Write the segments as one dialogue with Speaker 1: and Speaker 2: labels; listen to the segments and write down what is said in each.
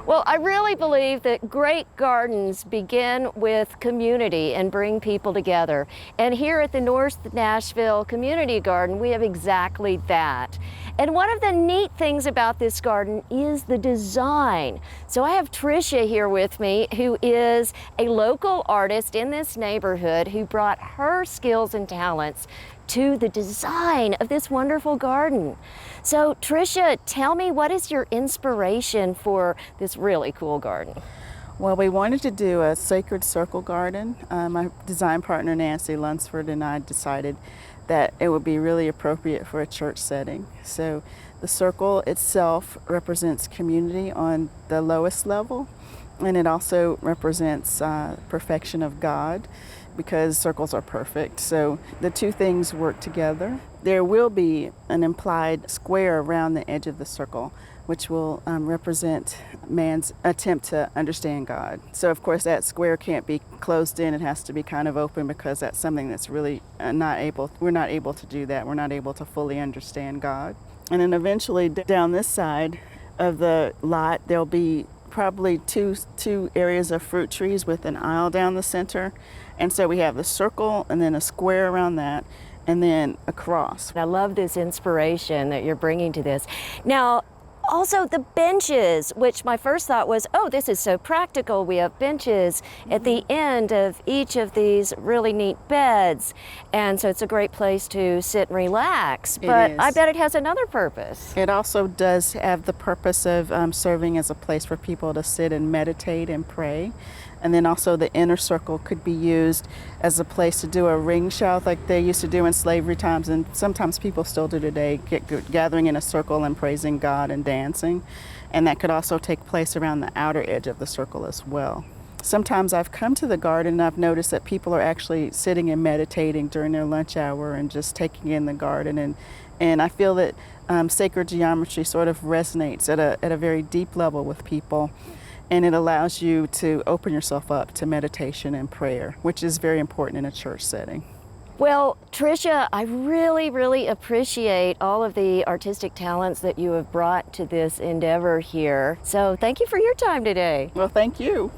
Speaker 1: Well, I really believe that great gardens begin with community and bring people together. And here at the North Nashville Community Garden, we have exactly that. And one of the neat things about this garden is the design. So I have Tricia here with me, who is a local artist in this neighborhood who brought her skills and talents to the design of this wonderful garden. So Tricia, tell me, what is your inspiration for this really cool garden?
Speaker 2: Well, we wanted to do a sacred circle garden. My design partner Nancy Lunsford and I decided that it would be really appropriate for a church setting. So the circle itself represents community on the lowest level, and it also represents perfection of God, because circles are perfect. So the two things work together. There will be an implied square around the edge of the circle, which will represent man's attempt to understand God. So of course that square can't be closed in, it has to be kind of open, because that's something that's really we're not able to do that. We're not able to fully understand God. And then eventually down this side of the lot, there'll be probably two areas of fruit trees with an aisle down the center. And so we have the circle and then a square around that, and then a cross.
Speaker 1: I love this inspiration that you're bringing to this. Now, also the benches, which my first thought was, oh, this is so practical. We have benches at the end of each of these really neat beds. And so it's a great place to sit and relax. But I bet it has another purpose.
Speaker 2: It also does have the purpose of serving as a place for people to sit and meditate and pray. And then also the inner circle could be used as a place to do a ring shout like they used to do in slavery times, and sometimes people still do today, gathering in a circle and praising God and dancing. And that could also take place around the outer edge of the circle as well. Sometimes I've come to the garden and I've noticed that people are actually sitting and meditating during their lunch hour and just taking in the garden. And I feel that sacred geometry sort of resonates at a very deep level with people. And it allows you to open yourself up to meditation and prayer, which is very important in a church setting.
Speaker 1: Well, Tricia, I really, really appreciate all of the artistic talents that you have brought to this endeavor here. So thank you for your time today.
Speaker 2: Well, thank you.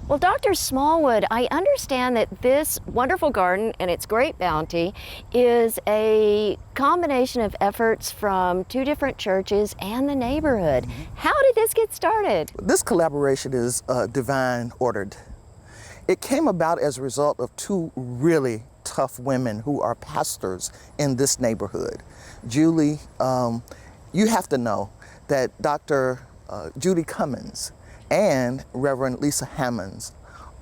Speaker 1: Well, Dr. Smallwood, I understand that this wonderful garden and its great bounty is a combination of efforts from two different churches and the neighborhood. How did this get started?
Speaker 3: This collaboration is divine ordered. It came about as a result of two really tough women who are pastors in this neighborhood. Julie, you have to know that Dr. Judy Cummins and Reverend Lisa Hammonds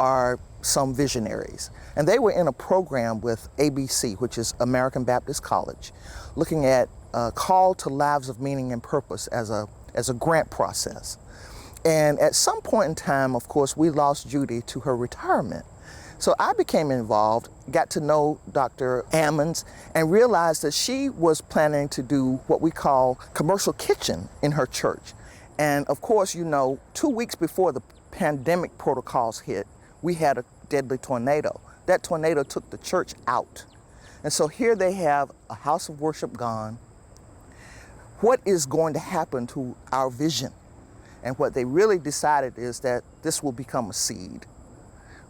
Speaker 3: are some visionaries. And they were in a program with ABC, which is American Baptist College, looking at Call to Lives of Meaning and Purpose as a grant process. And at some point in time, of course, we lost Judy to her retirement. So I became involved, got to know Dr. Hammonds, and realized that she was planning to do what we call commercial kitchen in her church. And of course, you know, 2 weeks before the pandemic protocols hit, we had a deadly tornado. That tornado took the church out. And so here they have a house of worship gone. What is going to happen to our vision? And what they really decided is that this will become a seed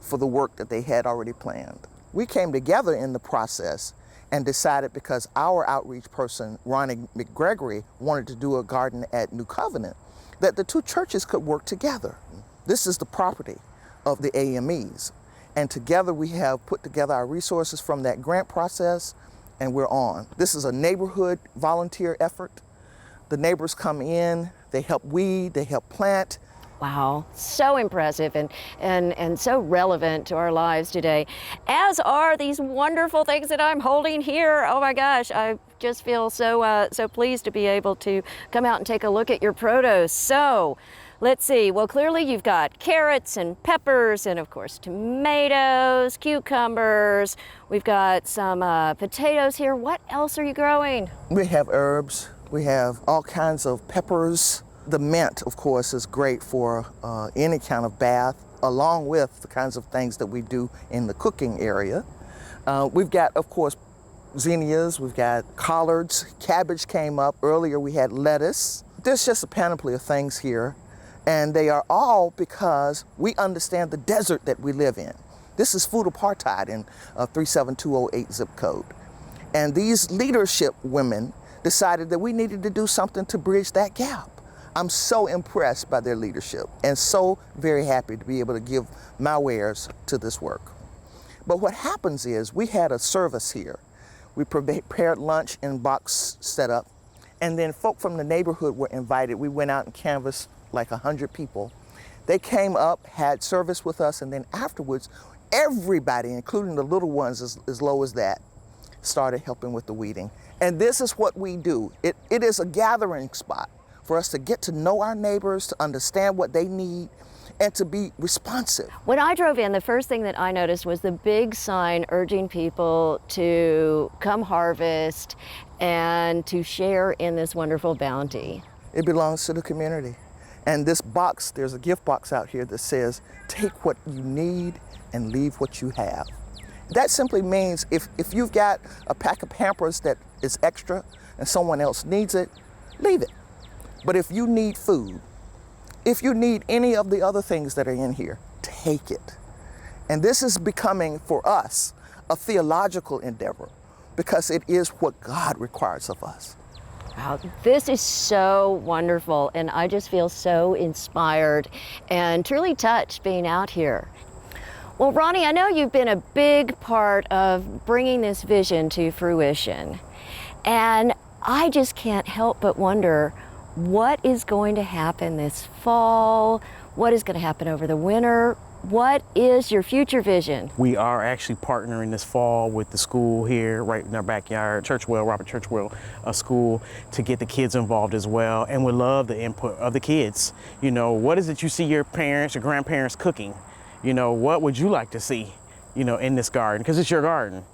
Speaker 3: for the work that they had already planned. We came together in the process and decided, because our outreach person, Ronnie McGregory, wanted to do a garden at New Covenant, that the two churches could work together. This is the property of the AMEs. And together we have put together our resources from that grant process, and we're on. This is a neighborhood volunteer effort. The neighbors come in, they help weed, they help plant.
Speaker 1: Wow, so impressive and so relevant to our lives today, as are these wonderful things that I'm holding here. Oh my gosh, I just feel so pleased to be able to come out and take a look at your produce. So let's see, well, clearly you've got carrots and peppers and of course tomatoes, cucumbers. We've got some potatoes here. What else are you growing?
Speaker 3: We have herbs, we have all kinds of peppers. The mint, of course, is great for any kind of bath, along with the kinds of things that we do in the cooking area. We've got, of course, zinnias, we've got collards, cabbage came up. Earlier we had lettuce. There's just a panoply of things here. And they are all because we understand the desert that we live in. This is food apartheid in 37208 zip code. And these leadership women decided that we needed to do something to bridge that gap. I'm so impressed by their leadership and so very happy to be able to give my wares to this work. But what happens is we had a service here. We prepared lunch in box setup, and then folk from the neighborhood were invited. We went out and canvassed like 100 people. They came up, had service with us, and then afterwards, everybody, including the little ones as low as that, started helping with the weeding. And this is what we do. It is a gathering spot for us to get to know our neighbors, to understand what they need, and to be responsive.
Speaker 1: When I drove in, the first thing that I noticed was the big sign urging people to come harvest and to share in this wonderful bounty.
Speaker 3: It belongs to the community. And this box, there's a gift box out here that says, take what you need and leave what you have. That simply means if you've got a pack of Pampers that is extra and someone else needs it, leave it. But if you need food, if you need any of the other things that are in here, take it. And this is becoming, for us, a theological endeavor because it is what God requires of us.
Speaker 1: Wow, this is so wonderful, and I just feel so inspired and truly touched being out here. Well, Ronnie, I know you've been a big part of bringing this vision to fruition, and I just can't help but wonder what is going to happen this fall, what is going to happen over the winter. What is your future vision?
Speaker 4: We are actually partnering this fall with the school here right in our backyard, Churchwell, Robert Churchwell School, to get the kids involved as well. And we love the input of the kids. You know, what is it you see your parents, your grandparents cooking? You know, what would you like to see, you know, in this garden? Because it's your garden.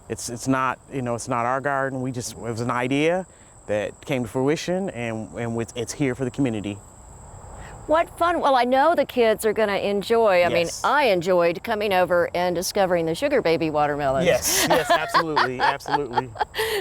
Speaker 4: It's not, you know, it's not our garden. It was an idea that came to fruition, and it's here for the community.
Speaker 1: What fun. Well, I know the kids are going to enjoy. I mean,
Speaker 4: Yes.
Speaker 1: I enjoyed coming over and discovering the sugar baby watermelons.
Speaker 4: Yes, absolutely, absolutely.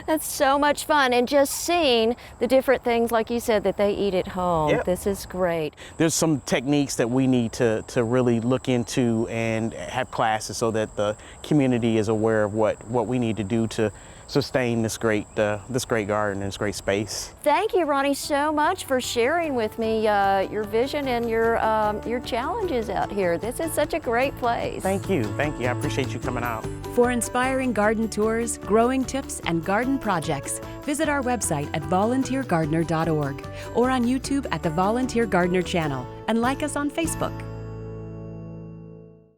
Speaker 1: That's so much fun. And just seeing the different things, like you said, that they eat at home.
Speaker 4: Yep.
Speaker 1: This is great.
Speaker 4: There's some techniques that we need to really look into and have classes so that the community is aware of what we need to do to sustain this great garden and this great space.
Speaker 1: Thank you, Ronnie, so much for sharing with me your vision and your challenges out here. This is such a great place.
Speaker 4: Thank you. I appreciate you coming out.
Speaker 5: For inspiring garden tours, growing tips, and garden projects, visit our website at volunteergardener.org or on YouTube at the Volunteer Gardener channel, and like us on Facebook.